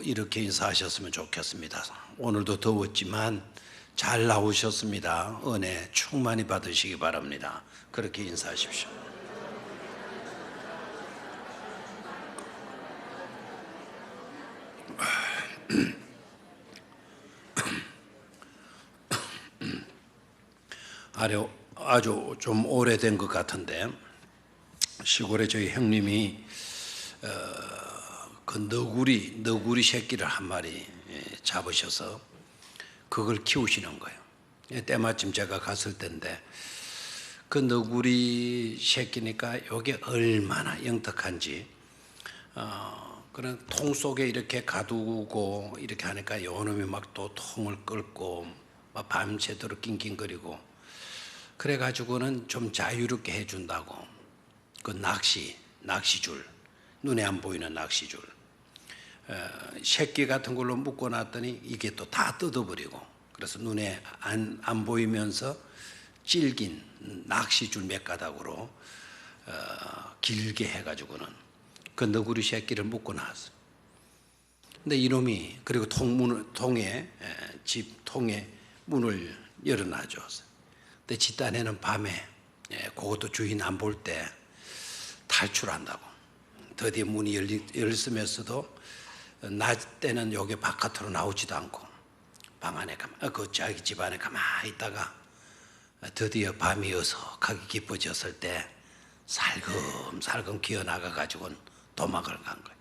이렇게 인사하셨으면 좋겠습니다. 오늘도 더웠지만 잘 나오셨습니다. 은혜 충만히 받으시기 바랍니다. 그렇게 인사하십시오. 아주 좀 오래된 것 같은데 시골에 저희 형님이 그 너구리 새끼를 한 마리 잡으셔서 그걸 키우시는 거예요. 때마침 제가 갔을 때인데 그 너구리 새끼니까 이게 얼마나 영특한지 그런 통 속에 이렇게 가두고 이렇게 하니까 요놈이 막 또 통을 끌고 막 밤새도록 낑낑거리고 그래가지고는 좀 자유롭게 해준다고 그 낚시줄 눈에 안 보이는 낚시줄 새끼 같은 걸로 묶어놨더니 이게 또 다 뜯어버리고 그래서 눈에 안 보이면서 질긴 낚시줄 몇 가닥으로 길게 해가지고는 그 너구리 새끼를 묶어놨어. 근데 이놈이 그리고 집 통에 문을 열어놔줬어. 근데 집단에는 밤에 그것도 주인 안 볼 때 탈출한다고. 드디어 문이 열렸으면서도 낮 때는 여기 바깥으로 나오지도 않고 방 안에 그 자기 집 안에 가만히 있다가 드디어 밤이 어석하게 깊어졌을 때 살금살금 기어나가 가지고는 도망을 간 거예요.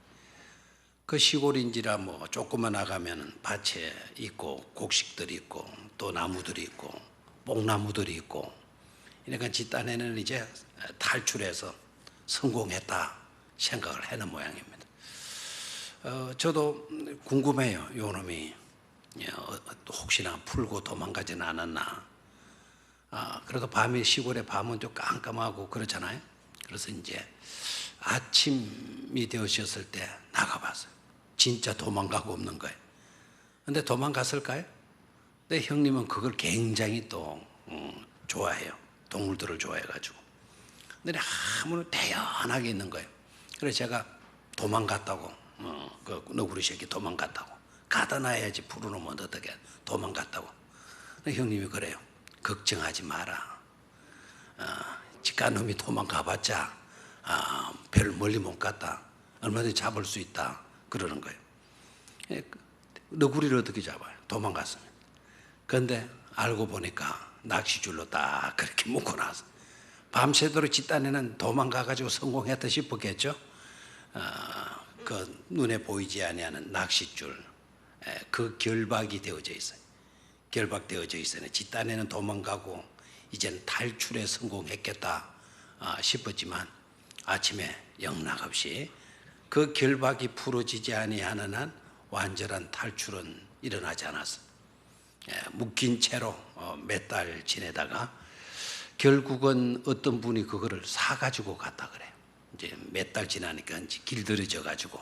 그 시골인지라 뭐 조금만 나가면 밭에 있고 곡식들이 있고 또 나무들이 있고 뽕나무들이 있고 그러니까 집단에는 이제 탈출해서 성공했다 생각을 해는 모양입니다. 저도 궁금해요. 요 놈이 혹시나 풀고 도망가지는 않았나. 그래도 밤에 시골의 밤은 좀 깜깜하고 그렇잖아요. 그래서 이제 아침이 되었을 때 나가봤어요. 진짜 도망가고 없는 거예요. 근데 도망갔을까요? 근데 형님은 그걸 굉장히 또 좋아해요. 동물들을 좋아해가지고. 근데 아무나 태연하게 있는 거예요. 그래서 제가 도망갔다고, 그 너구리 새끼 도망갔다고. 가다 놔야지 풀어놓으면 어떻게 도망갔다고. 형님이 그래요. 걱정하지 마라. 직간놈이 도망가봤자 별 멀리 못 갔다. 얼마든지 잡을 수 있다. 그러는 거예요. 너구리를 어떻게 잡아요? 도망갔습니다. 그런데 알고 보니까 낚시줄로 딱 그렇게 묶어놔서 밤새도록 집단에는 도망가가지고 성공했다 싶었겠죠. 그 눈에 보이지 아니하는 낚시줄, 그 결박이 되어져 있어요. 결박되어져 있어요. 집단에는 도망가고 이제는 탈출에 성공했겠다 싶었지만 아침에 영락없이 그 결박이 풀어지지 아니하는 한 완전한 탈출은 일어나지 않았어. 묶인 채로 몇 달 지내다가 결국은 어떤 분이 그거를 사가지고 갔다 그래요. 이제 몇 달 지나니까 이제 길들여져 가지고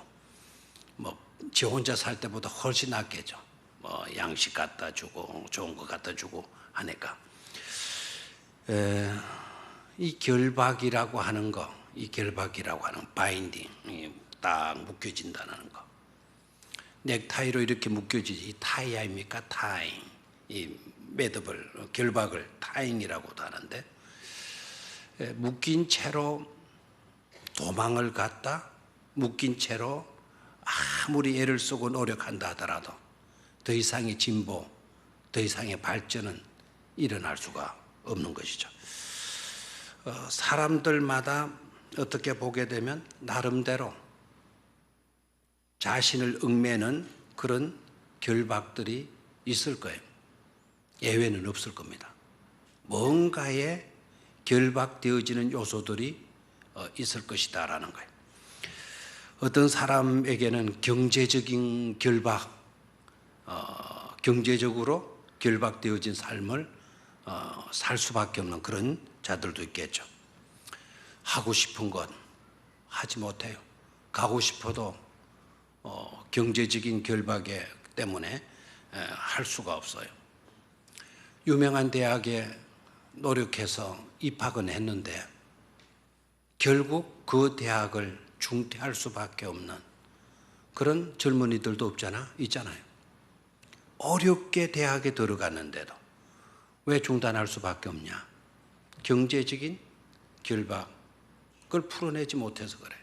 뭐 지 혼자 살 때보다 훨씬 낫겠죠. 뭐 양식 갖다 주고 좋은 거 갖다 주고 하니까 이 결박이라고 하는 거, 이 결박이라고 하는 바인딩 딱 묶여진다는 거. 넥타이로 이렇게 묶여지지 타이 아닙니까? 타잉. 이 매듭을 결박을 타잉이라고도 하는데 묶인 채로 도망을 갔다 묶인 채로 아무리 애를 쓰고 노력한다 하더라도 더 이상의 진보, 더 이상의 발전은 일어날 수가 없는 것이죠. 사람들마다 어떻게 보게 되면 나름대로 자신을 얽매는 그런 결박들이 있을 거예요. 예외는 없을 겁니다. 뭔가에 결박되어지는 요소들이 있을 것이다라는 거예요. 어떤 사람에게는 경제적인 결박, 경제적으로 결박되어진 삶을 살 수밖에 없는 그런 자들도 있겠죠. 하고 싶은 것 하지 못해요. 가고 싶어도 경제적인 결박 때문에 할 수가 없어요. 유명한 대학에 노력해서 입학은 했는데 결국 그 대학을 중퇴할 수밖에 없는 그런 젊은이들도 있잖아요. 어렵게 대학에 들어갔는데도 왜 중단할 수밖에 없냐? 경제적인 결박을 풀어내지 못해서 그래.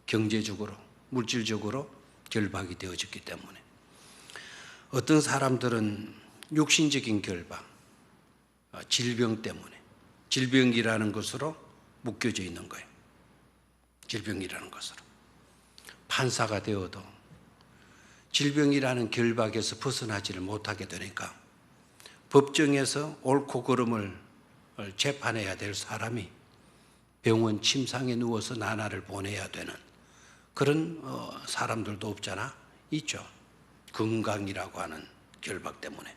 경제적으로, 물질적으로 결박이 되어졌기 때문에. 어떤 사람들은 육신적인 결박, 질병 때문에, 질병이라는 것으로 묶여져 있는 거예요. 질병이라는 것으로. 판사가 되어도 질병이라는 결박에서 벗어나지를 못하게 되니까 법정에서 옳고 그름을 재판해야 될 사람이 병원 침상에 누워서 나날을 보내야 되는 그런 사람들도 있죠. 건강이라고 하는 결박 때문에.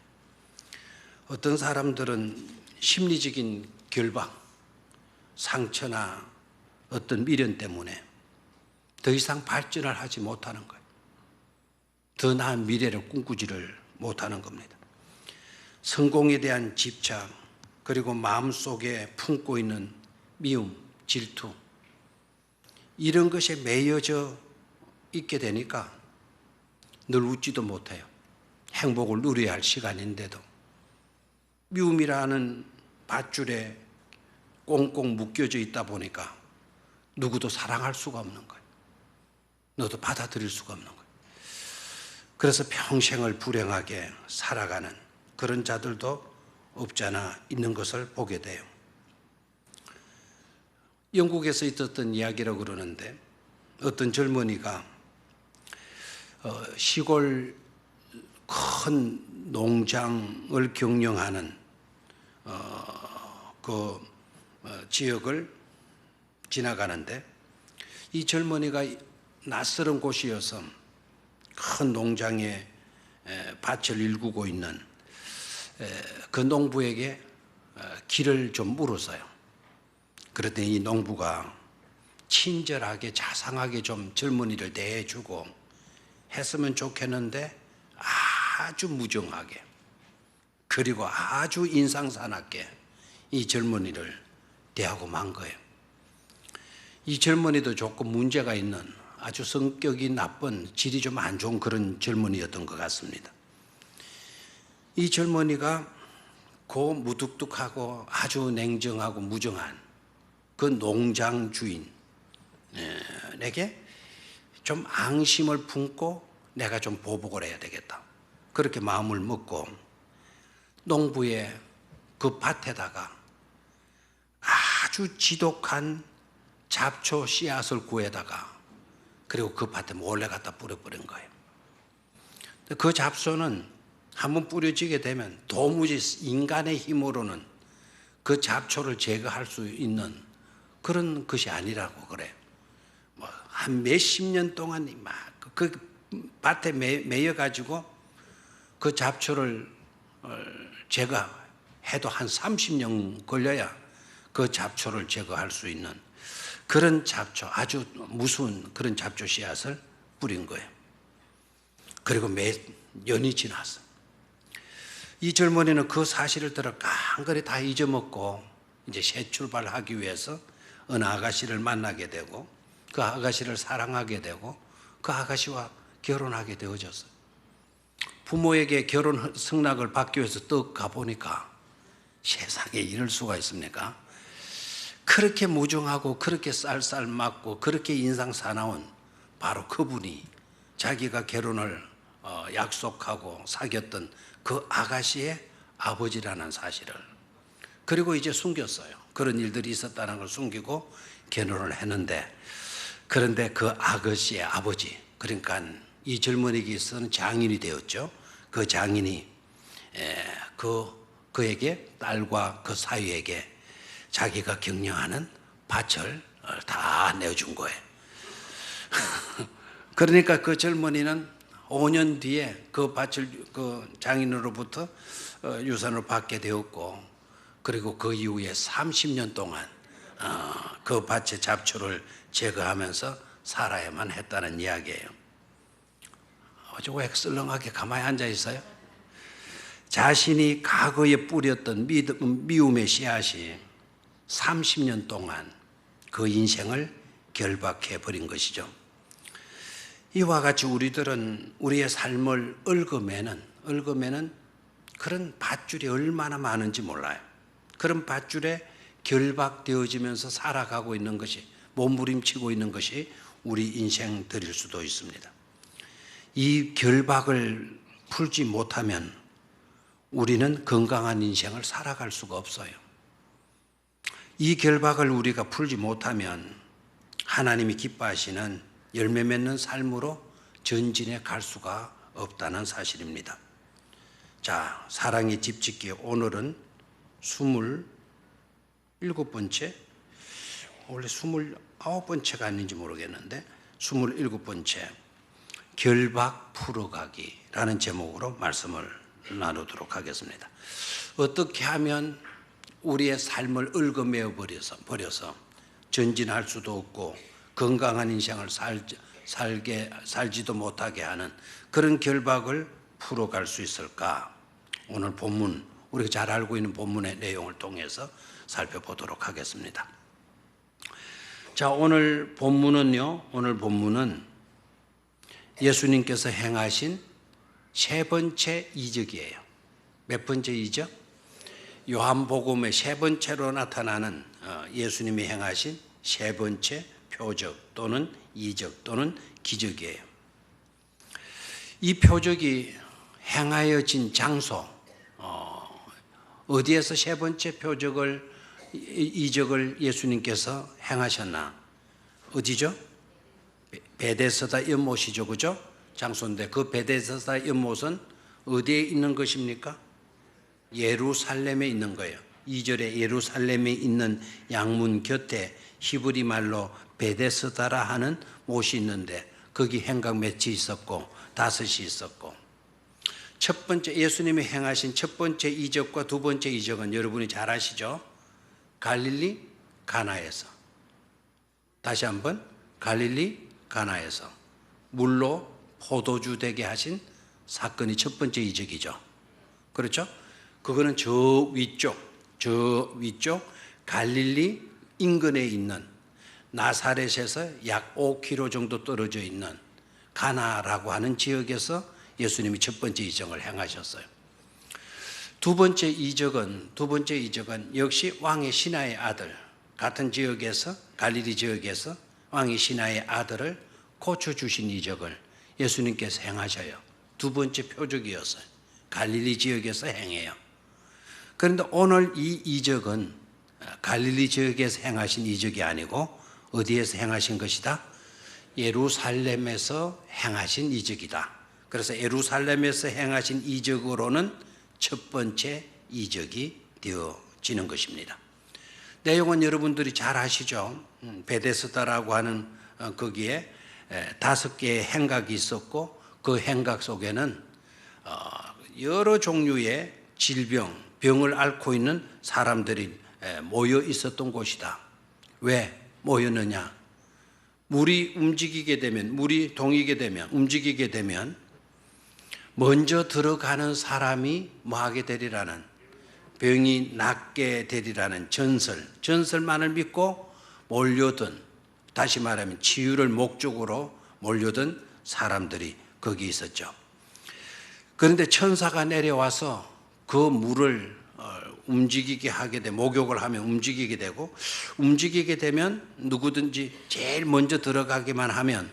어떤 사람들은 심리적인 결박, 상처나 어떤 미련 때문에 더 이상 발전을 하지 못하는 거예요. 더 나은 미래를 꿈꾸지를 못하는 겁니다. 성공에 대한 집착, 그리고 마음속에 품고 있는 미움, 질투, 이런 것에 매여져 있게 되니까 늘 웃지도 못해요. 행복을 누려야 할 시간인데도 미움이라는 밧줄에 꽁꽁 묶여져 있다 보니까 누구도 사랑할 수가 없는 거예요. 너도 받아들일 수가 없는 거예요. 그래서 평생을 불행하게 살아가는 그런 자들도 없잖아 있는 것을 보게 돼요. 영국에서 있었던 이야기라고 그러는데 어떤 젊은이가 시골 큰 농장을 경영하는 지역을 지나가는데 이 젊은이가 낯설은 곳이어서 큰 농장에 밭을 일구고 있는 그 농부에게 길을 좀 물었어요. 그랬더니 이 농부가 친절하게 자상하게 좀 젊은이를 대해주고 했으면 좋겠는데 아주 무정하게 그리고 아주 인상사납게 이 젊은이를 대하고 만 거예요. 이 젊은이도 조금 문제가 있는 아주 성격이 나쁜 질이 좀 안 좋은 그런 젊은이였던 것 같습니다. 이 젊은이가 그 무뚝뚝하고 아주 냉정하고 무정한 그 농장 주인에게 좀 앙심을 품고 내가 좀 보복을 해야 되겠다. 그렇게 마음을 먹고 농부의 그 밭에다가 아주 지독한 잡초 씨앗을 구해다가 그리고 그 밭에 몰래 갖다 뿌려버린 거예요. 그 잡초는 한번 뿌려지게 되면 도무지 인간의 힘으로는 그 잡초를 제거할 수 있는 그런 것이 아니라고 그래요. 한 몇십 년 동안 막 그 밭에 매여 가지고 그 잡초를 제거해도 한 30년 걸려야 그 잡초를 제거할 수 있는 그런 잡초, 아주 무서운 그런 잡초 씨앗을 뿌린 거예요. 그리고 몇 년이 지났어. 이 젊은이는 그 사실을 들어 깡그리 다 잊어먹고 이제 새 출발하기 위해서 어느 아가씨를 만나게 되고 그 아가씨를 사랑하게 되고 그 아가씨와 결혼하게 되어졌어요. 부모에게 결혼 승낙을 받기 위해서 떡 가보니까 세상에 이럴 수가 있습니까? 그렇게 무정하고 그렇게 쌀쌀 맞고 그렇게 인상 사나운 바로 그분이 자기가 결혼을 약속하고 사귀었던 그 아가씨의 아버지라는 사실을 그리고 이제 숨겼어요. 그런 일들이 있었다는 걸 숨기고 결혼을 했는데 그런데 그 아가씨의 아버지 그러니까 이 젊은이에게서는 장인이 되었죠. 그 장인이 그에게 딸과 그 사위에게 자기가 경영하는 밭을 다 내어준 거예요. 그러니까 그 젊은이는 5년 뒤에 그 밭을 그 장인으로부터 유산을 받게 되었고 그리고 그 이후에 30년 동안 그 밭의 잡초를 제거하면서 살아야만 했다는 이야기예요. 어제 왜 썰렁하게 가만히 앉아 있어요? 자신이 과거에 뿌렸던 미움의 씨앗이 30년 동안 그 인생을 결박해 버린 것이죠. 이와 같이 우리들은 우리의 삶을 얽으면은 그런 밧줄이 얼마나 많은지 몰라요. 그런 밧줄에 결박되어지면서 살아가고 있는 것이, 몸부림치고 있는 것이 우리 인생들일 수도 있습니다. 이 결박을 풀지 못하면 우리는 건강한 인생을 살아갈 수가 없어요. 이 결박을 우리가 풀지 못하면 하나님이 기뻐하시는 열매 맺는 삶으로 전진해 갈 수가 없다는 사실입니다. 자, 사랑의 집짓기 오늘은 27번째, 원래 29번째가 아닌지 모르겠는데 27번째 결박 풀어가기라는 제목으로 말씀을 나누도록 하겠습니다. 어떻게 하면 우리의 삶을 얽어매어 버려서 전진할 수도 없고 건강한 인생을 살지도 못하게 하는 그런 결박을 풀어갈 수 있을까? 오늘 본문, 우리가 잘 알고 있는 본문의 내용을 통해서 살펴보도록 하겠습니다. 자, 오늘 본문은 예수님께서 행하신 세 번째 이적이에요. 몇 번째 이적? 요한복음의 세 번째로 나타나는 예수님이 행하신 세 번째 표적 또는 이적 또는 기적이에요. 이 표적이 행하여진 장소, 어디에서 세 번째 이적을 예수님께서 행하셨나? 어디죠? 베데스다 연못이죠, 그죠? 장소인데 그 베데스다 연못은 어디에 있는 것입니까? 예루살렘에 있는 거예요. 2절에 예루살렘에 있는 양문 곁에 히브리 말로 베데스다라 하는 못이 있는데 거기 행각 맷이 있었고 5이 있었고, 첫 번째 예수님이 행하신 첫 번째 이적과 두 번째 이적은 여러분이 잘 아시죠? 갈릴리 가나에서, 다시 한번 갈릴리 가나에서 물로 포도주 되게 하신 사건이 첫 번째 이적이죠. 그렇죠? 그거는 저 위쪽 갈릴리 인근에 있는 나사렛에서 약 5km 정도 떨어져 있는 가나라고 하는 지역에서 예수님이 첫 번째 이적을 행하셨어요. 두 번째 이적은 역시 왕의 신하의 아들, 같은 지역에서, 갈릴리 지역에서 왕의 신하의 아들을 고쳐주신 이적을 예수님께서 행하셔요. 두 번째 표적이었어요. 갈릴리 지역에서 행해요. 그런데 오늘 이 이적은 갈릴리 지역에서 행하신 이적이 아니고 어디에서 행하신 것이다? 예루살렘에서 행하신 이적이다. 그래서 예루살렘에서 행하신 이적으로는 첫 번째 이적이 되어지는 것입니다. 내용은 여러분들이 잘 아시죠? 베데스다라고 하는 거기에 5개의 행각이 있었고 그 행각 속에는 여러 종류의 병을 앓고 있는 사람들이 모여 있었던 곳이다. 왜 모였느냐? 물이 움직이게 되면 먼저 들어가는 사람이 뭐하게 되리라는, 병이 낫게 되리라는 전설만을 믿고 몰려든, 다시 말하면 치유를 목적으로 몰려든 사람들이 거기 있었죠. 그런데 천사가 내려와서 그 물을 움직이게 하게 돼, 목욕을 하면 움직이게 되면 누구든지 제일 먼저 들어가기만 하면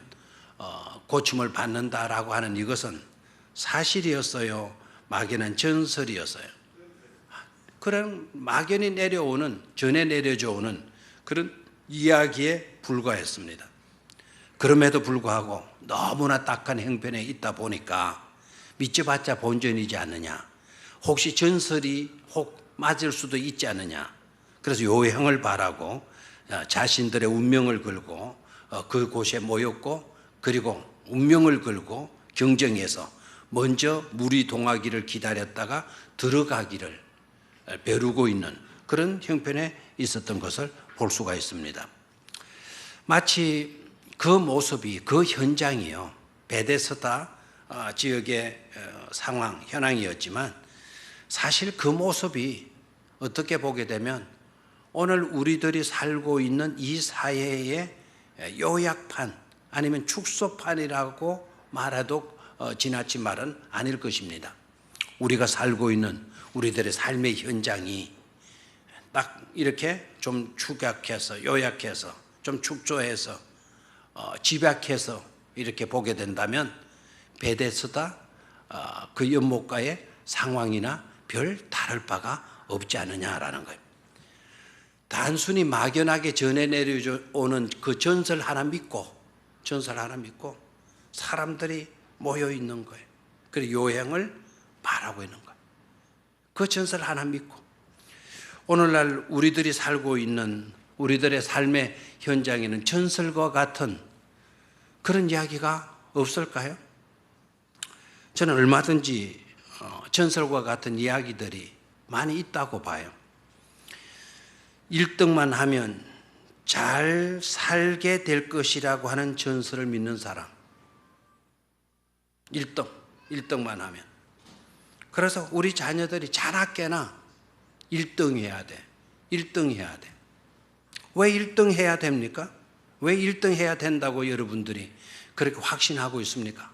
고침을 받는다라고 하는 이것은 사실이었어요? 막연한 전설이었어요? 그런 막연히 전에 내려져 오는 그런 이야기에 불과했습니다. 그럼에도 불구하고 너무나 딱한 형편에 있다 보니까 믿져봤자 본전이지 않느냐, 혹시 전설이 혹 맞을 수도 있지 않느냐, 그래서 요행을 바라고 자신들의 운명을 걸고 그곳에 모였고, 그리고 운명을 걸고 경쟁해서 먼저 물이 동하기를 기다렸다가 들어가기를 벼르고 있는 그런 형편에 있었던 것을 볼 수가 있습니다. 마치 그 모습이, 그 현장이요, 베데스다 지역의 현황이었지만 사실 그 모습이 어떻게 보게 되면 오늘 우리들이 살고 있는 이 사회의 요약판, 아니면 축소판이라고 말해도 지나친 말은 아닐 것입니다. 우리가 살고 있는 우리들의 삶의 현장이 딱 이렇게 좀 축약해서 요약해서 좀 축소해서 집약해서 이렇게 보게 된다면 베데스다 그 연못가의 상황이나 별 다를 바가 없지 않느냐라는 거예요. 단순히 막연하게 전해 내려오는 그 전설 하나 믿고 사람들이 모여 있는 거예요. 그리고 요행을 바라고 있는 거예요. 그 전설 하나 믿고 오늘날 우리들이 살고 있는 우리들의 삶의 현장에는 전설과 같은 그런 이야기가 없을까요? 저는 얼마든지 전설과 같은 이야기들이 많이 있다고 봐요. 1등만 하면 잘 살게 될 것이라고 하는 전설을 믿는 사람. 1등만 하면. 그래서 우리 자녀들이 자나깨나 1등 해야 돼. 1등 해야 돼. 왜 1등 해야 됩니까? 왜 1등 해야 된다고 여러분들이 그렇게 확신하고 있습니까?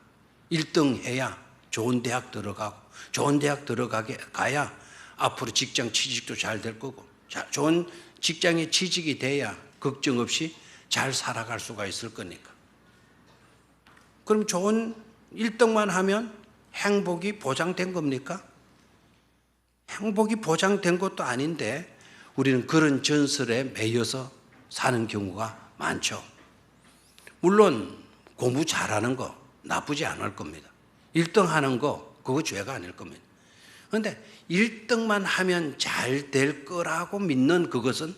1등 해야 좋은 대학 들어가고 좋은 대학 가야 앞으로 직장 취직도 잘 될 거고 좋은 직장에 취직이 돼야 걱정 없이 잘 살아갈 수가 있을 거니까. 그럼 좋은 1등만 하면 행복이 보장된 겁니까? 행복이 보장된 것도 아닌데 우리는 그런 전설에 매여서 사는 경우가 많죠. 물론 공부 잘하는 거 나쁘지 않을 겁니다. 1등 하는 거 그거 죄가 아닐 겁니다. 그런데 1등만 하면 잘 될 거라고 믿는 그것은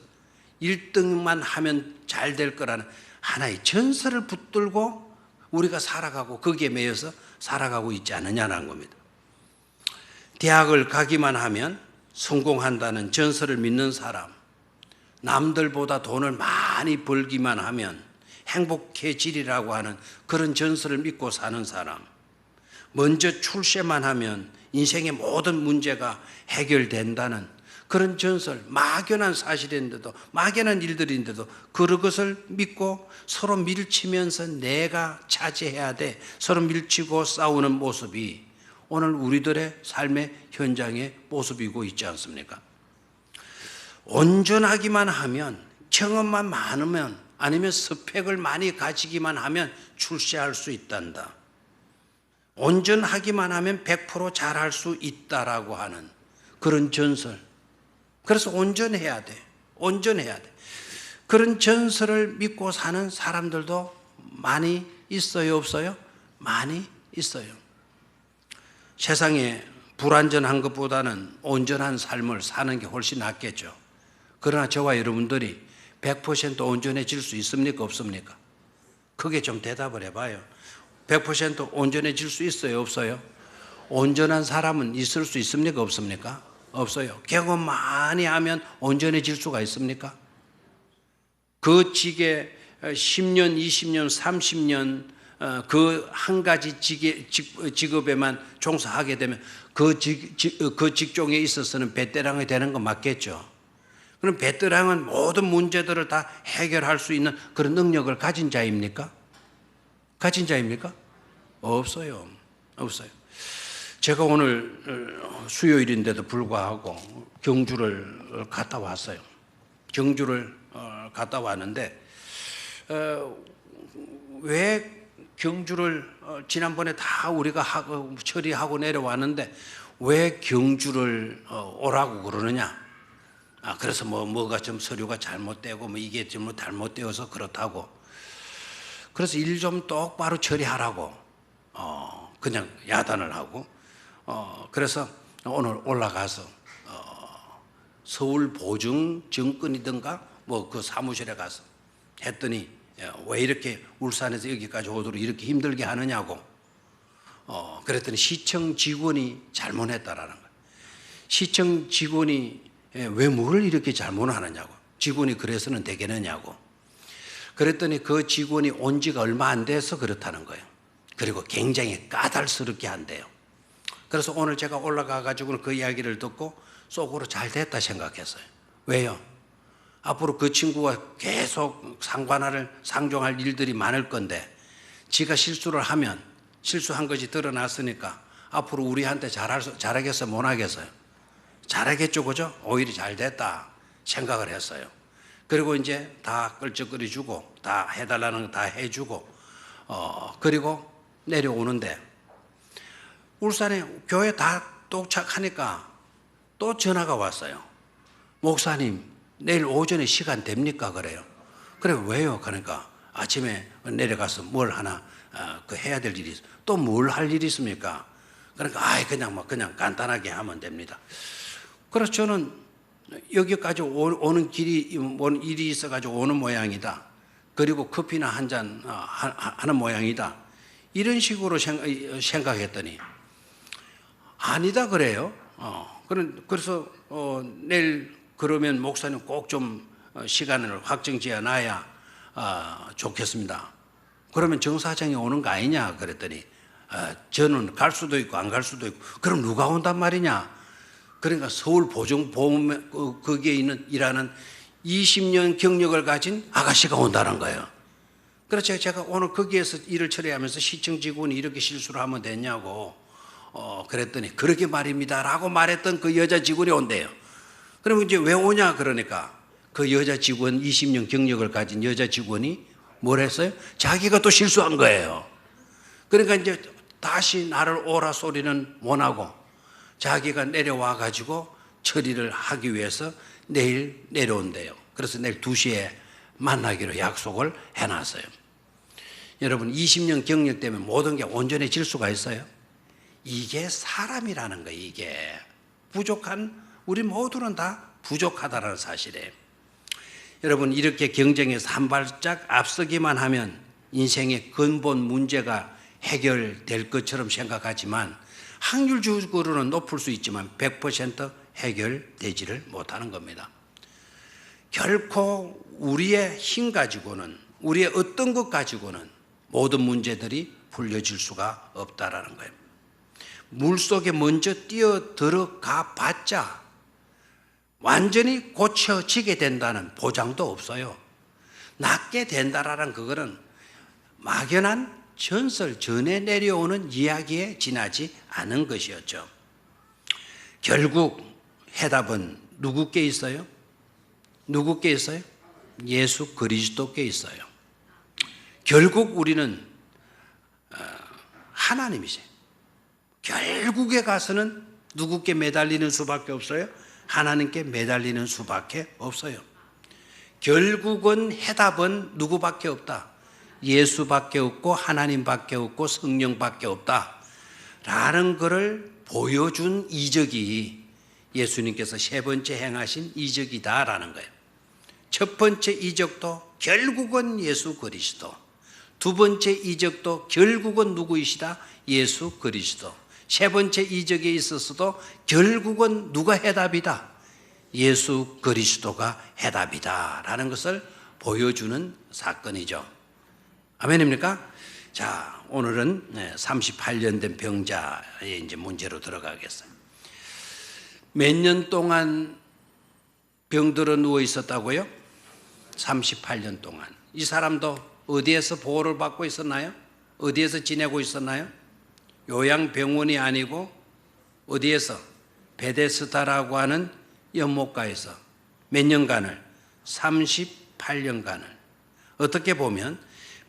1등만 하면 잘 될 거라는 하나의 전설을 붙들고 우리가 살아가고 거기에 매여서 살아가고 있지 않느냐는 겁니다. 대학을 가기만 하면 성공한다는 전설을 믿는 사람, 남들보다 돈을 많이 벌기만 하면 행복해지리라고 하는 그런 전설을 믿고 사는 사람, 먼저 출세만 하면 인생의 모든 문제가 해결된다는 그런 전설, 막연한 사실인데도 막연한 일들인데도 그것을 믿고 서로 밀치면서 내가 차지해야 돼 서로 밀치고 싸우는 모습이 오늘 우리들의 삶의 현장의 모습이고 있지 않습니까? 온전하기만 하면 경험만 많으면 아니면 스펙을 많이 가지기만 하면 출세할 수 있단다. 온전하기만 하면 100% 잘할 수 있다라고 하는 그런 전설. 그래서 온전해야 돼. 온전해야 돼. 그런 전설을 믿고 사는 사람들도 많이 있어요, 없어요? 많이 있어요. 세상에 불완전한 것보다는 온전한 삶을 사는 게 훨씬 낫겠죠. 그러나 저와 여러분들이 100% 온전해질 수 있습니까, 없습니까? 크게 좀 대답을 해봐요. 100% 온전해질 수 있어요, 없어요? 온전한 사람은 있을 수 있습니까, 없습니까? 없어요. 경험 많이 하면 온전해질 수가 있습니까? 그 직에 10년, 20년, 30년 그 한 가지 직업에만 종사하게 되면 그 직종에 있어서는 베테랑이 되는 건 맞겠죠. 그럼 베테랑은 모든 문제들을 다 해결할 수 있는 그런 능력을 가진 자입니까? 가진 자입니까? 없어요. 없어요. 제가 오늘 수요일인데도 불구하고 경주를 갔다 왔어요. 경주를 갔다 왔는데 왜 경주를 지난번에 다 우리가 처리하고 내려왔는데 왜 경주를 오라고 그러느냐? 그래서 뭐가 좀 서류가 잘못되고 이게 좀 잘못되어서 그렇다고. 그래서 일 좀 똑바로 처리하라고 그냥 야단을 하고 그래서 오늘 올라가서 서울 보증 정권이든가 그 사무실에 가서 했더니 왜 이렇게 울산에서 여기까지 오도록 이렇게 힘들게 하느냐고 그랬더니 시청 직원이 잘못했다라는 거예요. 시청 직원이 왜 뭘 이렇게 잘못하느냐고. 직원이 그래서는 되겠느냐고. 그랬더니 그 직원이 온 지가 얼마 안 돼서 그렇다는 거예요. 그리고 굉장히 까탈스럽게 한대요. 그래서 오늘 제가 올라가 가지고는 그 이야기를 듣고 속으로 잘 됐다 생각했어요. 왜요? 앞으로 그 친구가 계속 상종할 일들이 많을 건데 지가 실수를 하면 실수한 것이 드러났으니까 앞으로 우리한테 잘하겠어요? 못하겠어요? 잘하겠죠, 그죠? 오히려 잘 됐다 생각을 했어요. 그리고 이제 다 끌적거려주고 다 해달라는 거 다 해주고 그리고 내려오는데 울산에 교회 다 도착하니까 또 전화가 왔어요. 목사님 내일 오전에 시간 됩니까? 그래요. 그래 왜요? 그러니까 아침에 내려가서 뭘 하나 해야 될 일이 있어. 또 뭘 할 일이 있습니까? 그러니까 그냥 간단하게 하면 됩니다. 그래서 저는 여기까지 오는 길이 일이 있어가지고 오는 모양이다. 그리고 커피나 한 잔 하는 모양이다. 이런 식으로 생각했더니 아니다 그래요. 그래서 내일 그러면 목사님 꼭 좀 시간을 확정지어 놔야 좋겠습니다. 그러면 정사장이 오는 거 아니냐 그랬더니 저는 갈 수도 있고 안 갈 수도 있고 그럼 누가 온단 말이냐. 그러니까 서울 보증보험 거기에 일하는 20년 경력을 가진 아가씨가 온다는 거예요. 그래서 제가 오늘 거기에서 일을 처리하면서 시청 직원이 이렇게 실수를 하면 되냐고 그랬더니 그렇게 말입니다 라고 말했던 그 여자 직원이 온대요. 그러면 이제 왜 오냐 그러니까 그 여자 직원 20년 경력을 가진 여자 직원이 뭘 했어요? 자기가 또 실수한 거예요. 그러니까 이제 다시 나를 오라 소리는 못 하고 자기가 내려와 가지고 처리를 하기 위해서 내일 내려온대요. 그래서 내일 2시에 만나기로 약속을 해놨어요. 여러분 20년 경력 때문에 모든 게 온전해질 수가 있어요? 이게 사람이라는 거예요. 이게 우리 모두는 다 부족하다는 사실이에요. 여러분 이렇게 경쟁에서 한 발짝 앞서기만 하면 인생의 근본 문제가 해결될 것처럼 생각하지만 확률적으로는 높을 수 있지만 100% 해결되지를 못하는 겁니다. 결코 우리의 힘 가지고는 우리의 어떤 것 가지고는 모든 문제들이 풀려질 수가 없다라는 거예요. 물속에 먼저 뛰어들어가 봤자 완전히 고쳐지게 된다는 보장도 없어요. 낫게 된다라는 그거는 막연한 전설 전에 내려오는 이야기에 지나지 않은 것이었죠. 결국 해답은 누구께 있어요? 누구께 있어요? 예수 그리스도께 있어요. 결국 우리는 하나님이세요. 결국에 가서는 누구께 매달리는 수밖에 없어요? 하나님께 매달리는 수밖에 없어요. 결국은 해답은 누구밖에 없다. 예수밖에 없고 하나님밖에 없고 성령밖에 없다 라는 것을 보여준 이적이 예수님께서 3번째 행하신 이적이다라는 거예요. 첫 번째 이적도 결국은 예수 그리스도, 2번째 이적도 결국은 누구이시다? 예수 그리스도. 3번째 이적에 있어서도 결국은 누가 해답이다? 예수 그리스도가 해답이다 라는 것을 보여주는 사건이죠. 아멘입니까? 자, 오늘은 38년 된 병자의 이제 문제로 들어가겠어요. 몇 년 동안 병들어 누워 있었다고요? 38년 동안. 이 사람도 어디에서 보호를 받고 있었나요? 어디에서 지내고 있었나요? 요양병원이 아니고 어디에서? 베데스다라고 하는 연못가에서 몇 년간을? 38년간을. 어떻게 보면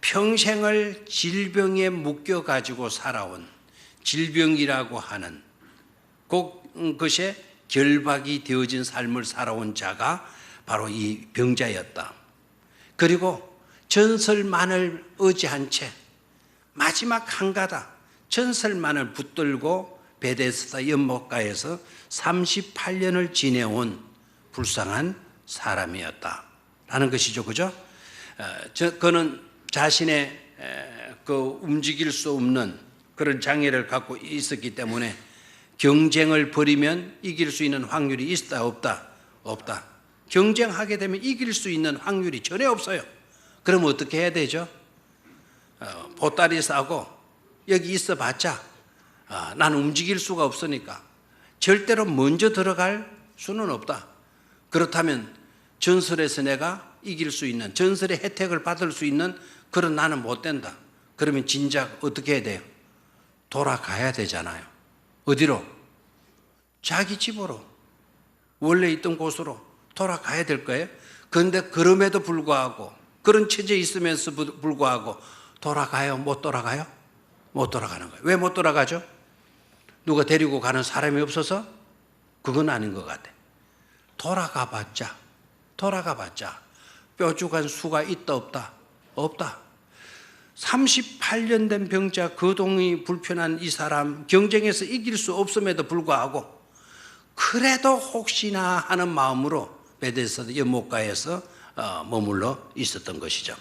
평생을 질병에 묶여가지고 살아온 질병이라고 하는 그것에 결박이 되어진 삶을 살아온 자가 바로 이 병자였다. 그리고 전설만을 의지한 채 마지막 한 가닥 전설만을 붙들고 베데스다 연못가에서 38년을 지내온 불쌍한 사람이었다라는 것이죠. 그죠? 그는 자신의 움직일 수 없는 그런 장애를 갖고 있었기 때문에 경쟁을 벌이면 이길 수 있는 확률이 있다 없다? 없다. 경쟁하게 되면 이길 수 있는 확률이 전혀 없어요. 그럼 어떻게 해야 되죠? 보따리 싸고 여기 있어봤자 나는 움직일 수가 없으니까 절대로 먼저 들어갈 수는 없다. 그렇다면 전설에서 내가 이길 수 있는 전설의 혜택을 받을 수 있는 그런 나는 못 된다. 그러면 진작 어떻게 해야 돼요? 돌아가야 되잖아요. 어디로? 자기 집으로, 원래 있던 곳으로 돌아가야 될 거예요. 그런데 그럼에도 불구하고, 그런 처지에 있으면서 불구하고 돌아가요? 못 돌아가요? 못 돌아가는 거예요. 왜 못 돌아가죠? 누가 데리고 가는 사람이 없어서? 그건 아닌 것 같아. 돌아가 봤자 뾰족한 수가 있다 없다? 없다. 38년 된 병자, 거동이 불편한 이 사람, 경쟁에서 이길 수 없음에도 불구하고 그래도 혹시나 하는 마음으로 베데스다 연못가에서 머물러 있었던 것이죠.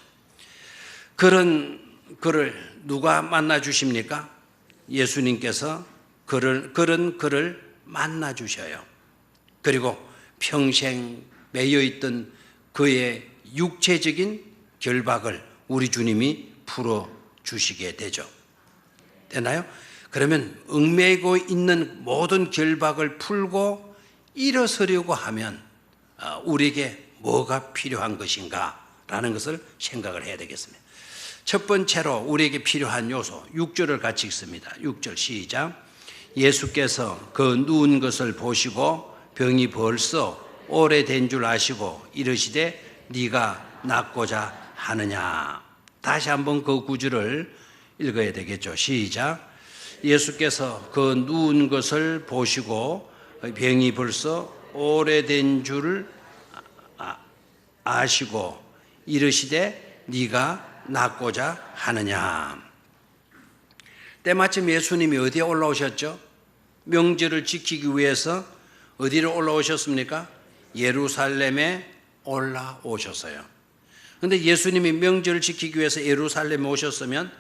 그런 그를 누가 만나 주십니까? 예수님께서 그런 그를 만나 주셔요. 그리고 평생 매여 있던 그의 육체적인 결박을 우리 주님이 풀어 주시게 되죠. 되나요? 그러면 얽매이고 있는 모든 결박을 풀고 일어서려고 하면 우리에게 뭐가 필요한 것인가 라는 것을 생각을 해야 되겠습니다. 첫 번째로 우리에게 필요한 요소 6절을 같이 읽습니다. 6절 시작. 예수께서 그 누운 것을 보시고 병이 벌써 오래된 줄 아시고 이르시되 네가 낫고자 하느냐. 다시 한번 그 구절을 읽어야 되겠죠. 시작. 예수께서 그 누운 것을 보시고 병이 벌써 오래된 줄 아시고 이르시되 네가 낫고자 하느냐. 때마침 예수님이 어디에 올라오셨죠? 명절을 지키기 위해서 어디로 올라오셨습니까? 예루살렘에 올라오셨어요. 그런데 예수님이 명절을 지키기 위해서 예루살렘에 오셨으면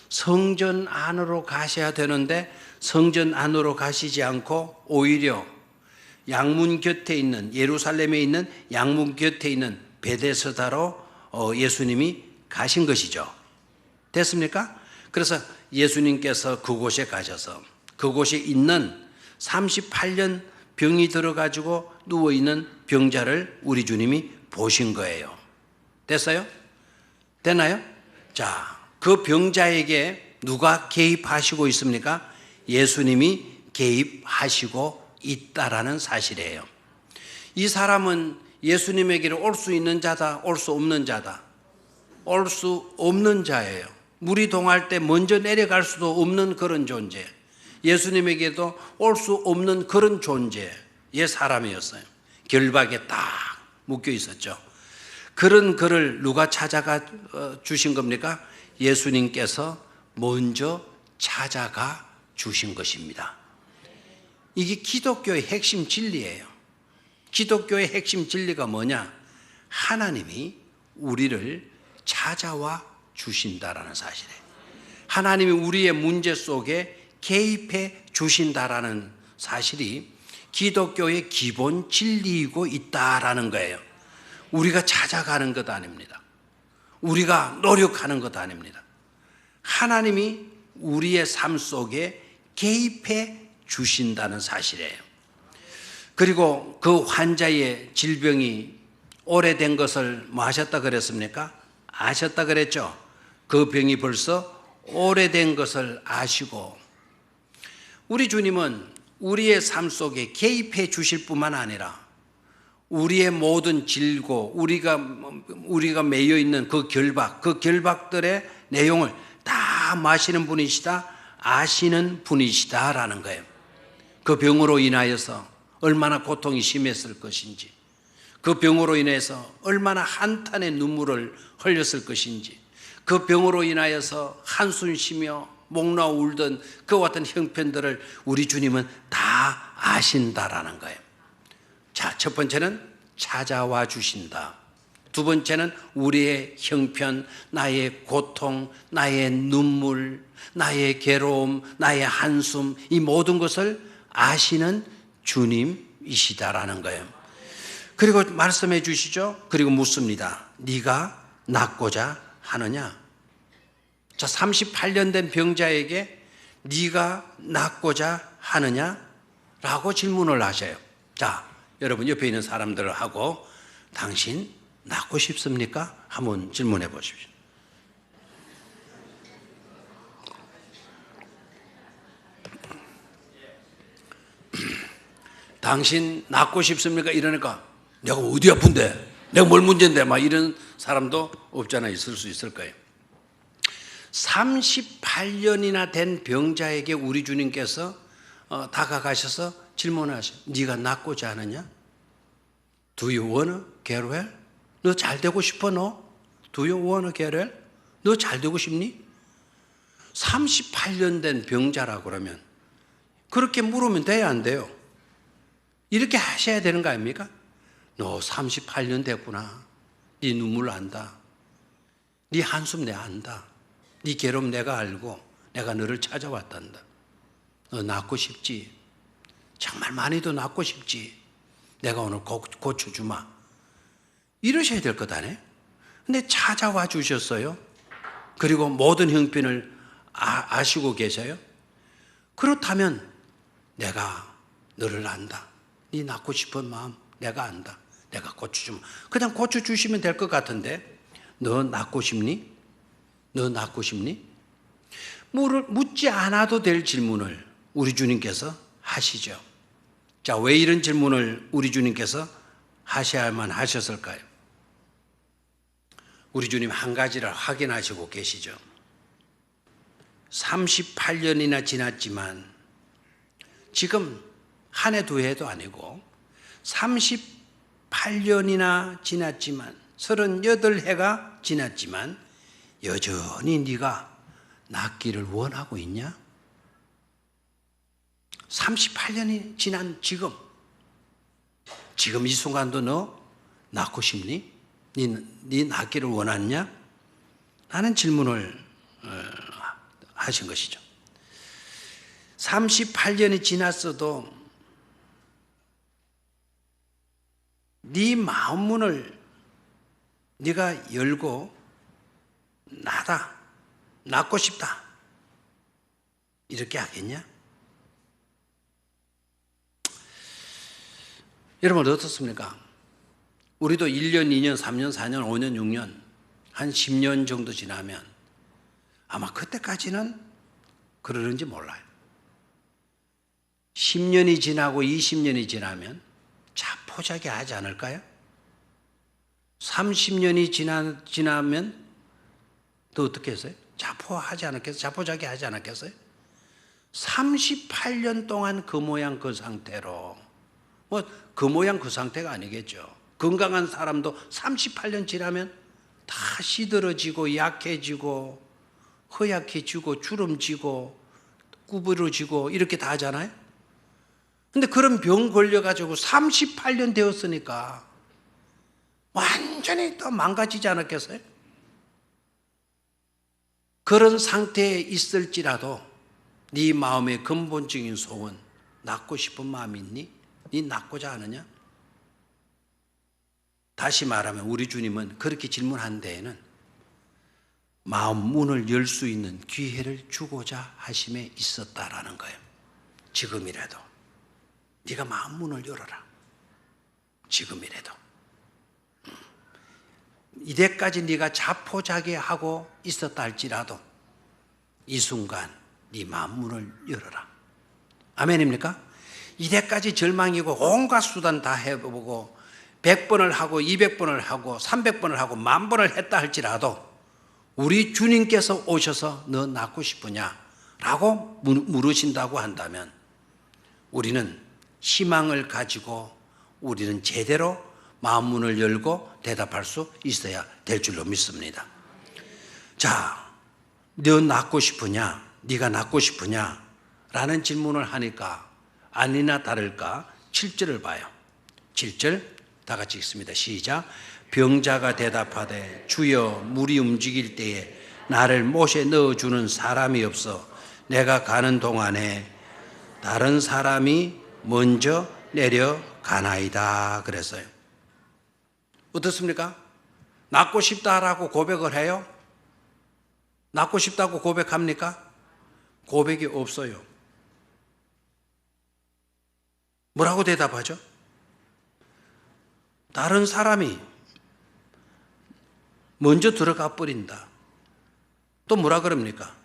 성전 안으로 가셔야 되는데 성전 안으로 가시지 않고 오히려 양문 곁에 있는, 예루살렘에 있는 양문 곁에 있는 베데스다로 예수님이 가신 것이죠. 됐습니까? 그래서 예수님께서 그곳에 가셔서 그곳에 있는 38년 병이 들어가지고 누워있는 병자를 우리 주님이 보신 거예요. 됐어요? 되나요? 자, 그 병자에게 누가 개입하시고 있습니까? 예수님이 개입하시고 있다라는 사실이에요. 이 사람은 예수님에게로 올 수 있는 자다, 올 수 없는 자다. 올 수 없는 자예요. 물이 동할 때 먼저 내려갈 수도 없는 그런 존재. 예수님에게도 올 수 없는 그런 존재의 사람이었어요. 결박에 딱 묶여 있었죠. 그런 그를 누가 찾아가 주신 겁니까? 예수님께서 먼저 찾아가 주신 것입니다. 이게 기독교의 핵심 진리예요. 기독교의 핵심 진리가 뭐냐? 하나님이 우리를 찾아와 주신다라는 사실이에요. 하나님이 우리의 문제 속에 개입해 주신다라는 사실이 기독교의 기본 진리이고 있다라는 거예요. 우리가 찾아가는 것 아닙니다. 우리가 노력하는 것 아닙니다. 하나님이 우리의 삶 속에 개입해 주신다는 사실이에요. 그리고 그 환자의 질병이 오래된 것을 뭐 하셨다 그랬습니까? 아셨다 그랬죠? 그 병이 벌써 오래된 것을 아시고, 우리 주님은 우리의 삶 속에 개입해 주실 뿐만 아니라 우리의 모든 질고 우리가 매여 있는 그 결박들의 내용을 다 마시는 분이시다, 아시는 분이시다라는 거예요. 그 병으로 인하여서 얼마나 고통이 심했을 것인지, 그 병으로 인해서 얼마나 한탄의 눈물을 흘렸을 것인지, 그 병으로 인하여서 한숨 쉬며 목 놓아 울던 그와 같은 형편들을 우리 주님은 다 아신다라는 거예요. 자, 첫 번째는 찾아와 주신다. 두 번째는 우리의 형편, 나의 고통, 나의 눈물, 나의 괴로움, 나의 한숨, 이 모든 것을 아시는 주님이시다라는 거예요. 그리고 말씀해 주시죠. 그리고 묻습니다. 네가 낫고자 하느냐? 자, 38년 된 병자에게 네가 낫고자 하느냐? 라고 질문을 하셔요. 자, 여러분 옆에 있는 사람들하고 당신 낫고 싶습니까? 한번 질문해 보십시오. 당신 낫고 싶습니까? 이러니까 내가 어디 아픈데? 내가 뭘 문제인데? 막 이런 사람도 없잖아. 있을 수 있을 거예요. 38년이나 된 병자에게 우리 주님께서 다가가셔서 질문하셔. 네가 낫고자 하느냐? Do you wanna get well? 너 잘 되고 싶어 너? Do you wanna get well? 너 잘 되고 싶니? 38년 된 병자라 그러면 그렇게 물으면 돼야 안 돼요? 이렇게 하셔야 되는 거 아닙니까? 너 38년 됐구나. 네 눈물 안다. 네 한숨 내가 안다. 네 괴로움 내가 알고 내가 너를 찾아왔단다. 너 낫고 싶지? 정말 많이도 낫고 싶지? 내가 오늘 고쳐주마. 이러셔야 될 것 아니에요? 근데 찾아와 주셨어요. 그리고 모든 형편을 아시고 계셔요. 그렇다면 내가 너를 안다. 네 낫고 싶은 마음 내가 안다. 내가 고쳐주마. 그냥 고쳐주시면 될 것 같은데 너 낫고 싶니? 너 낫고 싶니? 묻지 않아도 될 질문을 우리 주님께서 하시죠. 자, 왜 이런 질문을 우리 주님께서 하셔야만 하셨을까요? 우리 주님 한 가지를 확인하시고 계시죠. 38년이나 지났지만 지금 한 해 두 해도 아니고 38년이나 지났지만 38해가 지났지만 여전히 네가 낫기를 원하고 있냐? 38년이 지난 지금 이 순간도 너 낫고 싶니? 네 낫기를 원하느냐? 라는 질문을 하신 것이죠. 38년이 지났어도 네 마음 문을 네가 열고 낫고 싶다 이렇게 하겠냐? 여러분 어떻습니까? 우리도 1년, 2년, 3년, 4년, 5년, 6년 한 10년 정도 지나면 아마 그때까지는 그러는지 몰라요. 10년이 지나고 20년이 지나면 자포자기 하지 않을까요? 30년이 지나면 또 어떻게 했어요? 자포자기 하지 않았겠어요? 38년 동안 그 모양 그 상태로 그 모양 그 상태가 아니겠죠. 건강한 사람도 38년 지나면 다 시들어지고 약해지고 허약해지고 주름지고 구부러지고 이렇게 다 하잖아요. 근데 그런 병 걸려가지고 38년 되었으니까 완전히 또 망가지지 않았겠어요? 그런 상태에 있을지라도 네 마음의 근본적인 소원, 낫고 싶은 마음이 있니? 네 낫고자 하느냐? 다시 말하면 우리 주님은 그렇게 질문한 데에는 마음 문을 열 수 있는 기회를 주고자 하심에 있었다라는 거예요. 지금이라도 네가 마음 문을 열어라. 지금이라도. 이때까지 네가 자포자기하고 있었다 할지라도 이 순간 네 마음 문을 열어라. 아멘입니까? 이때까지 절망이고 온갖 수단 다 해보고 100번을 하고 200번을 하고 300번을 하고 10,000번을 했다 할지라도 우리 주님께서 오셔서 너 낫고 싶으냐? 라고 물으신다고 한다면 우리는 희망을 가지고 우리는 제대로 마음 문을 열고 대답할 수 있어야 될 줄로 믿습니다. 자, 너 낫고 싶으냐? 네가 낫고 싶으냐? 라는 질문을 하니까 아니나 다를까 7절을 봐요. 7절 다 같이 읽습니다. 시작. 병자가 대답하되 주여 물이 움직일 때에 나를 못에 넣어주는 사람이 없어 내가 가는 동안에 다른 사람이 먼저 내려가나이다 그랬어요. 어떻습니까? 낫고 싶다라고 고백을 해요? 낫고 싶다고 고백합니까? 고백이 없어요. 뭐라고 대답하죠? 다른 사람이 먼저 들어가 버린다. 또 뭐라 그럽니까?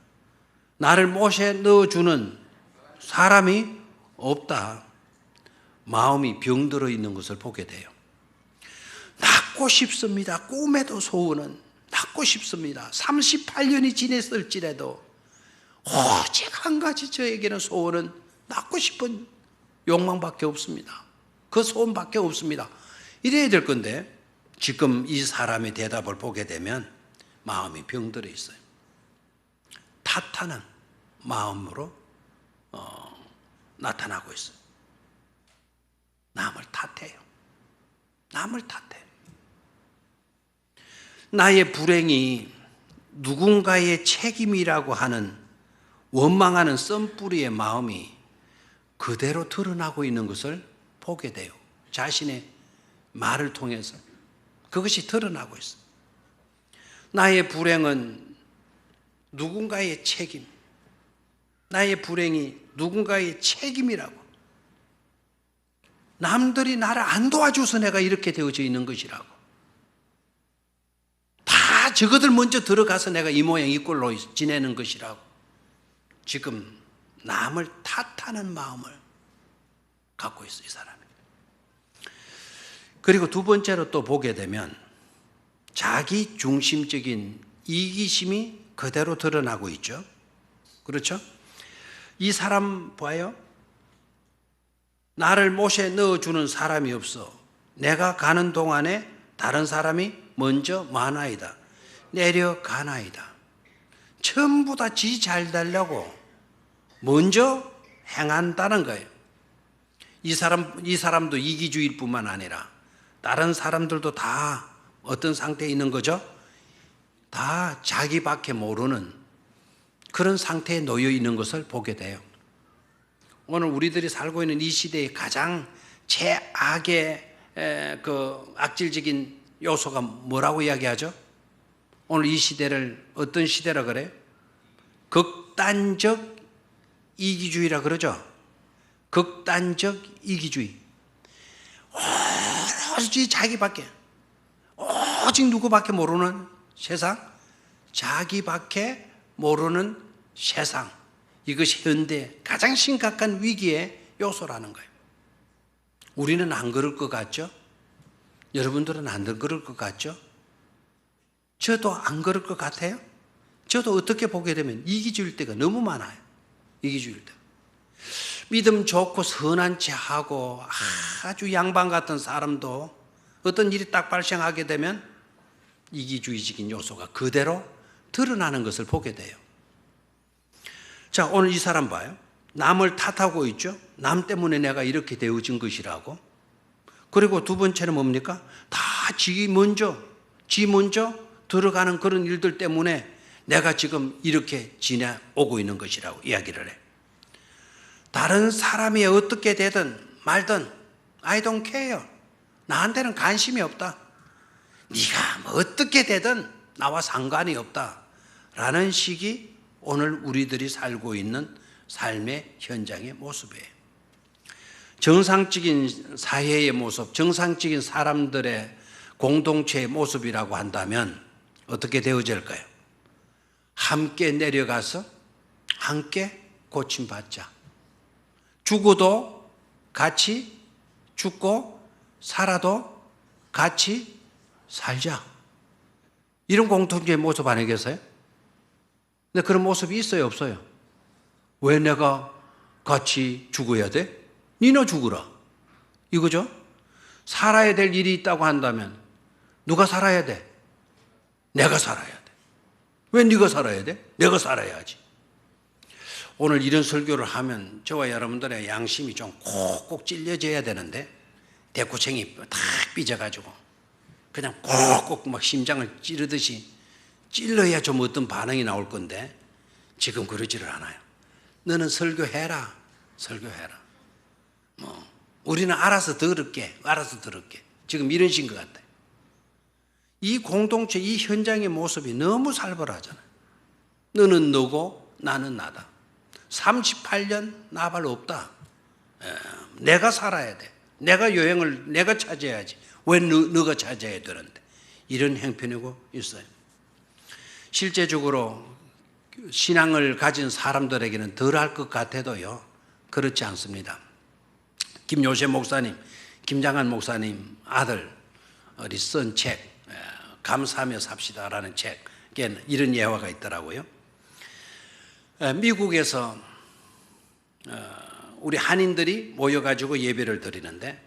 나를 못에 넣어주는 사람이 없다. 마음이 병들어 있는 것을 보게 돼요. 낳고 싶습니다. 꿈에도 소원은 낳고 싶습니다. 38년이 지냈을지라도 오직 한 가지 저에게는 소원은 낳고 싶은 욕망밖에 없습니다. 그 소원밖에 없습니다. 이래야 될 건데 지금 이 사람의 대답을 보게 되면 마음이 병들어 있어요. 탓하는 마음으로 나타나고 있어요. 남을 탓해요. 남을 탓해요. 나의 불행이 누군가의 책임이라고 하는 원망하는 썬뿌리의 마음이 그대로 드러나고 있는 것을 보게 돼요. 자신의 말을 통해서 그것이 드러나고 있어요. 나의 불행은 누군가의 책임, 나의 불행이 누군가의 책임이라고, 남들이 나를 안 도와줘서 내가 이렇게 되어져 있는 것이라고, 다 저거들 먼저 들어가서 내가 이 모양 이 꼴로 지내는 것이라고, 지금 남을 탓하는 마음을 갖고 있어요, 이 사람이. 그리고 두 번째로 또 보게 되면 자기 중심적인 이기심이 그대로 드러나고 있죠. 그렇죠? 이 사람 봐요. 나를 못에 넣어주는 사람이 없어. 내가 가는 동안에 다른 사람이 먼저 많아이다. 내려가나이다. 전부 다 지 잘 되려고 먼저 행한다는 거예요. 이 사람도 이기주의일 뿐만 아니라 다른 사람들도 다 어떤 상태에 있는 거죠? 다 자기밖에 모르는 그런 상태에 놓여 있는 것을 보게 돼요. 오늘 우리들이 살고 있는 이 시대의 가장 최악의 그 악질적인 요소가 뭐라고 이야기하죠? 오늘 이 시대를 어떤 시대라 그래요? 극단적 이기주의라 그러죠? 극단적 이기주의. 오직 자기밖에, 오직 누구밖에 모르는 세상, 자기밖에 모르는 세상. 이것이 현대 가장 심각한 위기의 요소라는 거예요. 우리는 안 그럴 것 같죠? 여러분들은 안 그럴 것 같죠? 저도 안 그럴 것 같아요? 저도 어떻게 보게 되면 이기주의일 때가 너무 많아요. 이기주의일 때. 믿음 좋고 선한 체하고 아주 양반 같은 사람도 어떤 일이 딱 발생하게 되면 이기주의적인 요소가 그대로 드러나는 것을 보게 돼요. 자, 오늘 이 사람 봐요. 남을 탓하고 있죠. 남 때문에 내가 이렇게 되어진 것이라고. 그리고 두 번째는 뭡니까? 다 지 먼저 들어가는 그런 일들 때문에 내가 지금 이렇게 지내오고 있는 것이라고 이야기를 해. 다른 사람이 어떻게 되든 말든 I don't care. 나한테는 관심이 없다. 네가 뭐 어떻게 되든 나와 상관이 없다. 라는 식이 오늘 우리들이 살고 있는 삶의 현장의 모습이에요. 정상적인 사회의 모습, 정상적인 사람들의 공동체의 모습이라고 한다면 어떻게 되어질까요? 함께 내려가서 함께 고침받자. 죽어도 같이 죽고 살아도 같이 살자. 이런 공동체의 모습 아니겠어요? 근데 그런 모습이 있어요, 없어요? 왜 내가 같이 죽어야 돼? 니너 죽으라. 이거죠? 살아야 될 일이 있다고 한다면 누가 살아야 돼? 내가 살아야 돼. 왜 네가 살아야 돼? 내가 살아야지. 오늘 이런 설교를 하면 저와 여러분들의 양심이 좀 콕콕 찔려져야 되는데 대구챙이 탁 삐져가지고 그냥 콕콕 막 심장을 찌르듯이 찔러야 좀 어떤 반응이 나올 건데 지금 그러지를 않아요. 너는 설교해라. 설교해라. 우리는 알아서 들을게. 지금 이런 식인 것 같아요. 이 공동체, 이 현장의 모습이 너무 살벌하잖아요. 너는 너고 나는 나다. 38년 나발 없다. 내가 살아야 돼. 내가 여행을 내가 찾아야지. 왜 너가 찾아야 되는데. 이런 형편이고 있어요. 실제적으로 신앙을 가진 사람들에게는 덜 할 것 같아도요. 그렇지 않습니다. 김요셉 목사님, 김장한 목사님 아들이 쓴 책, 감사하며 삽시다라는 책에 이런 예화가 있더라고요. 미국에서 우리 한인들이 모여가지고 예배를 드리는데,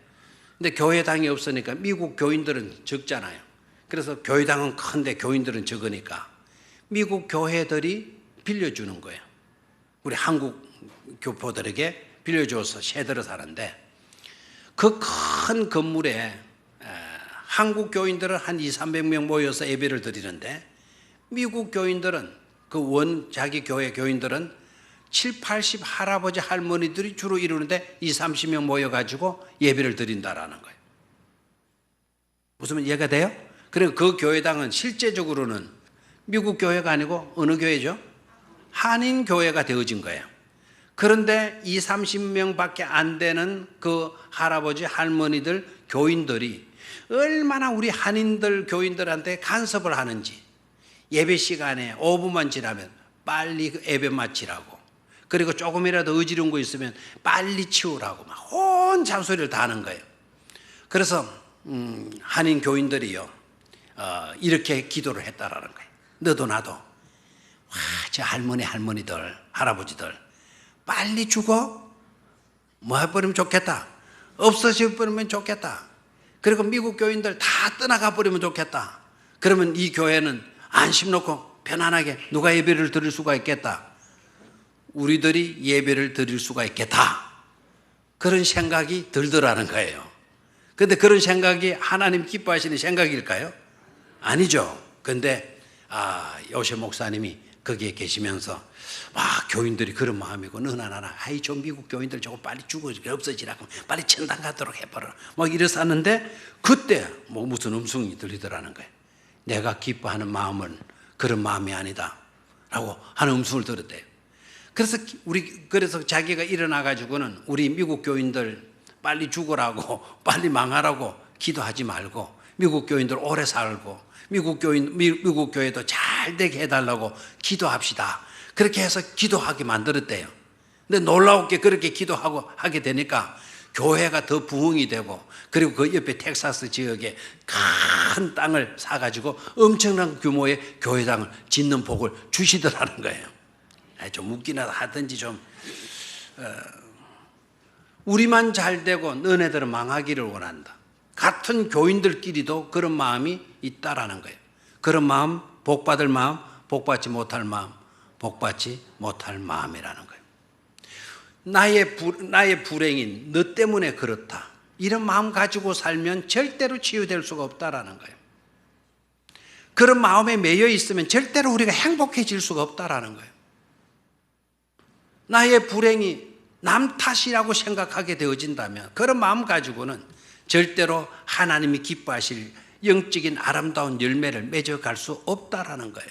근데 교회당이 없으니까 미국 교인들은 적잖아요. 그래서 교회당은 큰데 교인들은 적으니까 미국 교회들이 빌려주는 거예요. 우리 한국 교포들에게 빌려줘서 세들어 사는데, 그 큰 건물에 한국 교인들은 한 200~300명 모여서 예배를 드리는데, 미국 교인들은 자기 교회 교인들은 70~80 할아버지 할머니들이 주로 이루는데 20~30명 모여가지고 예배를 드린다라는 거예요. 무슨 이해가 돼요? 그리고 그 교회당은 실제적으로는 미국 교회가 아니고 어느 교회죠? 한인 교회가 되어진 거예요. 그런데 20~30명밖에 안 되는 그 할아버지 할머니들 교인들이 얼마나 우리 한인들 교인들한테 간섭을 하는지, 예배 시간에 5분만 지나면 빨리 예배 마치라고, 그리고 조금이라도 어지러운 거 있으면 빨리 치우라고 막 온 잔소리를 다 하는 거예요. 그래서 한인 교인들이요, 이렇게 기도를 했다라는 거예요. 너도 나도 저 할머니들 할아버지들 빨리 죽어? 뭐 해버리면 좋겠다. 없어져 버리면 좋겠다. 그리고 미국 교인들 다 떠나가 버리면 좋겠다. 그러면 이 교회는 안심 놓고 편안하게 누가 예배를 드릴 수가 있겠다. 우리들이 예배를 드릴 수가 있겠다. 그런 생각이 들더라는 거예요. 그런데 그런 생각이 하나님 기뻐하시는 생각일까요? 아니죠. 그런데 요셉 목사님이 거기에 계시면서 교인들이 그런 마음이고, 너나 나나 저 미국 교인들 저거 빨리 죽어 없어지라고 빨리 천당 가도록 해버려 막 이랬었는데, 그때 무슨 음성이 들리더라는 거예요. 내가 기뻐하는 마음은 그런 마음이 아니다 라고 하는 음성을 들었대요. 그래서 자기가 일어나 가지고는 우리 미국 교인들 빨리 죽으라고 빨리 망하라고 기도하지 말고, 미국 교인들 오래 살고 미국 교회도 잘 되게 해달라고 기도합시다. 그렇게 해서 기도하게 만들었대요. 근데 놀라웠게 그렇게 기도하고 하게 되니까 교회가 더 부흥이 되고, 그리고 그 옆에 텍사스 지역에 큰 땅을 사가지고 엄청난 규모의 교회당을 짓는 복을 주시더라는 거예요. 좀 웃기나 하든지 좀, 우리만 잘 되고 너네들은 망하기를 원한다. 같은 교인들끼리도 그런 마음이 있다라는 거예요. 그런 마음, 복받을 마음, 복받지 못할 마음, 복받지 못할 마음이라는 거예요. 나의 불행인 너 때문에 그렇다, 이런 마음 가지고 살면 절대로 치유될 수가 없다라는 거예요. 그런 마음에 매여 있으면 절대로 우리가 행복해질 수가 없다라는 거예요. 나의 불행이 남 탓이라고 생각하게 되어진다면, 그런 마음 가지고는 절대로 하나님이 기뻐하실 영적인 아름다운 열매를 맺어갈 수 없다라는 거예요.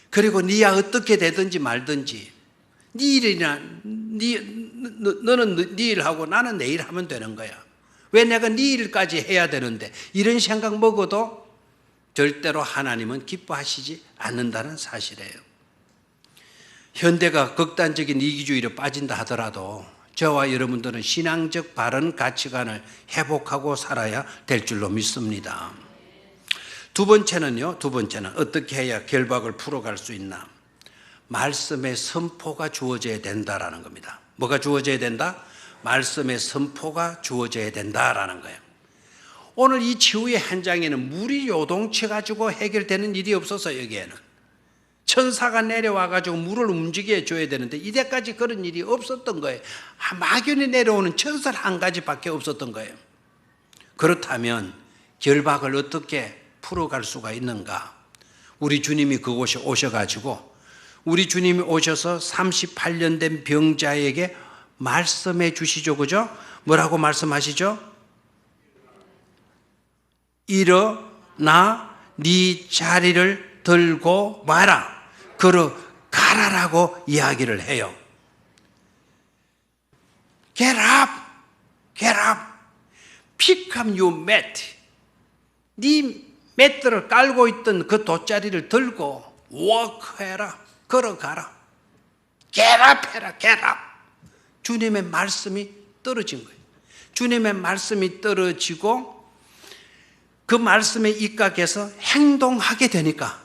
그리고 네야 어떻게 되든지 말든지 네 일이나 너는 네 일하고 나는 내 일 하면 되는 거야. 왜 내가 네 일까지 해야 되는데, 이런 생각 먹어도 절대로 하나님은 기뻐하시지 않는다는 사실이에요. 현대가 극단적인 이기주의로 빠진다 하더라도 저와 여러분들은 신앙적 바른 가치관을 회복하고 살아야 될 줄로 믿습니다. 두 번째는 어떻게 해야 결박을 풀어갈 수 있나? 말씀의 선포가 주어져야 된다라는 겁니다. 뭐가 주어져야 된다? 말씀의 선포가 주어져야 된다라는 거예요. 오늘 이 치유의 현장에는 물이 요동쳐 가지고 해결되는 일이 없어서, 여기에는 천사가 내려와 가지고 물을 움직여 줘야 되는데 이때까지 그런 일이 없었던 거예요. 막연히 내려오는 천사 한 가지밖에 없었던 거예요. 그렇다면 결박을 어떻게 풀어갈 수가 있는가? 우리 주님이 그곳에 오셔가지고, 우리 주님이 오셔서 38년 된 병자에게 말씀해 주시죠. 그죠? 뭐라고 말씀하시죠? 일어나 네 자리를 들고 와라, 걸어가라라고 이야기를 해요. Get up, get up, pick up your mat. 네 매트를 깔고 있던 그 돗자리를 들고 walk 해라, 걸어가라. Get up 해라, get up. 주님의 말씀이 떨어진 거예요. 주님의 말씀이 떨어지고 그 말씀에 입각해서 행동하게 되니까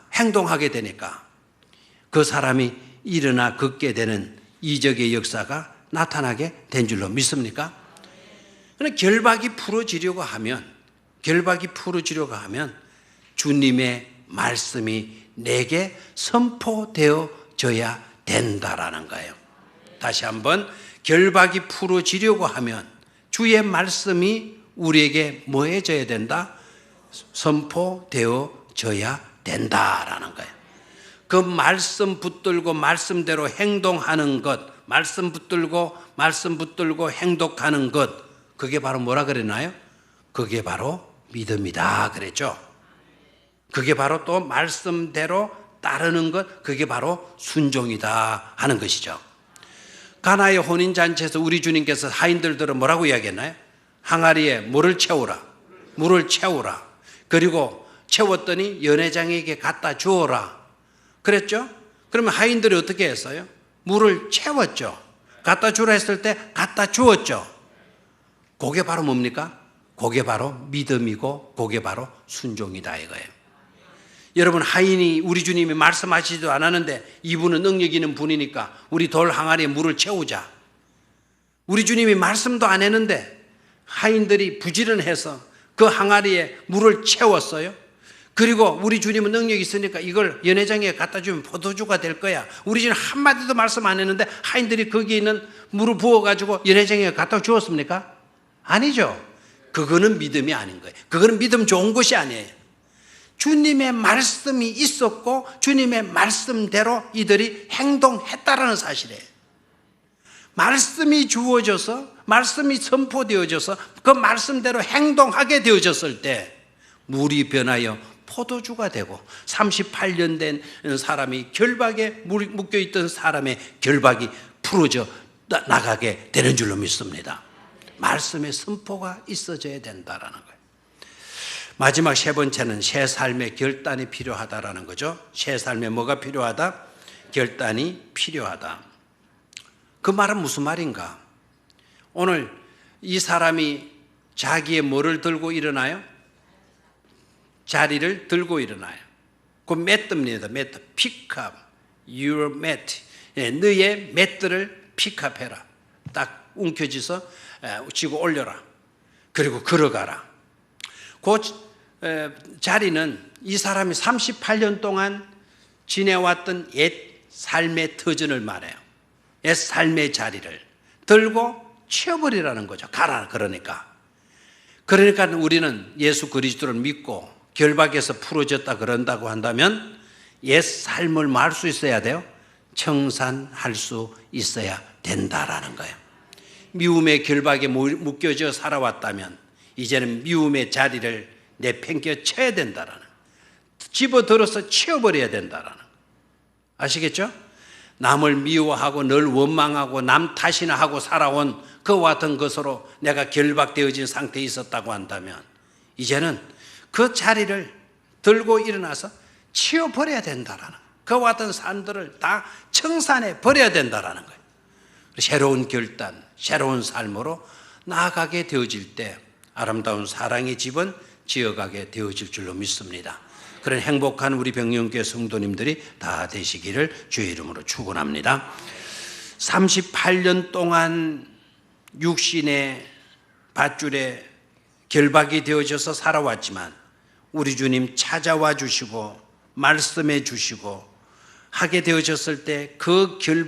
그 사람이 일어나 걷게 되는 이적의 역사가 나타나게 된 줄로 믿습니까? 그러나 결박이 풀어지려고 하면 주님의 말씀이 내게 선포되어져야 된다라는 거예요. 다시 한번, 결박이 풀어지려고 하면 주의 말씀이 우리에게 뭐 해져야 된다? 선포되어져야 된다라는 거예요. 그 말씀 붙들고 말씀대로 행동하는 것, 말씀 붙들고 행동하는 것, 그게 바로 뭐라 그랬나요? 그게 바로 믿음이다 그랬죠. 그게 바로 또 말씀대로 따르는 것, 그게 바로 순종이다 하는 것이죠. 가나의 혼인잔치에서 우리 주님께서 하인들들은 뭐라고 이야기했나요? 항아리에 물을 채우라. 그리고 채웠더니 연회장에게 갖다 주어라 그랬죠? 그러면 하인들이 어떻게 했어요? 물을 채웠죠. 갖다 주라 했을 때 갖다 주었죠. 그게 바로 뭡니까? 그게 바로 믿음이고 그게 바로 순종이다 이거예요. 여러분, 하인이 우리 주님이 말씀하시지도 않았는데 이분은 능력 있는 분이니까 우리 돌 항아리에 물을 채우자. 우리 주님이 말씀도 안 했는데 하인들이 부지런해서 그 항아리에 물을 채웠어요. 그리고 우리 주님은 능력이 있으니까 이걸 연회장에 갖다 주면 포도주가 될 거야. 우리 주님 한마디도 말씀 안 했는데 하인들이 거기에 있는 물을 부어가지고 연회장에 갖다 주었습니까? 아니죠. 그거는 믿음이 아닌 거예요. 그거는 믿음 좋은 것이 아니에요. 주님의 말씀이 있었고 주님의 말씀대로 이들이 행동했다라는 사실이에요. 말씀이 주어져서, 말씀이 선포되어져서 그 말씀대로 행동하게 되어졌을 때 물이 변하여 포도주가 되고 38년 된 사람이 결박에 묶여있던 사람의 결박이 풀어져 나가게 되는 줄로 믿습니다. 말씀의 선포가 있어져야 된다라는 거예요. 마지막 세 번째는 새 삶의 결단이 필요하다라는 거죠. 새 삶에 뭐가 필요하다? 결단이 필요하다. 그 말은 무슨 말인가? 오늘 이 사람이 자기의 뭐를 들고 일어나요? 자리를 들고 일어나요. 그 매트입니다. 매트. Pick up your mat. 너의 매트를 픽업해라. 딱 움켜쥐서 쥐고 올려라. 그리고 걸어가라. 그 자리는 이 사람이 38년 동안 지내왔던 옛 삶의 터전을 말해요. 옛 삶의 자리를 들고 치워버리라는 거죠. 가라 그러니까 우리는 예수 그리스도를 믿고 결박에서 풀어졌다 그런다고 한다면 옛 삶을 뭐 할 수 있어야 돼요? 청산할 수 있어야 된다라는 거예요. 미움의 결박에 묶여져 살아왔다면 이제는 미움의 자리를 내팽겨 쳐야 된다라는, 집어들어서 치워버려야 된다라는, 아시겠죠? 남을 미워하고 늘 원망하고 남 탓이나 하고 살아온 그와 같은 것으로 내가 결박되어진 상태에 있었다고 한다면 이제는 그 자리를 들고 일어나서 치워버려야 된다라는, 그와 같은 삶들을 다 청산해 버려야 된다라는 거예요. 새로운 결단, 새로운 삶으로 나아가게 되어질 때 아름다운 사랑의 집은 지어가게 되어질 줄로 믿습니다. 그런 행복한 우리 병영교회 성도님들이 다 되시기를 주의 이름으로 축원합니다. 38년 동안 육신의 밧줄에 결박이 되어져서 살아왔지만 우리 주님 찾아와 주시고 말씀해 주시고 하게 되어졌을 때 그 결박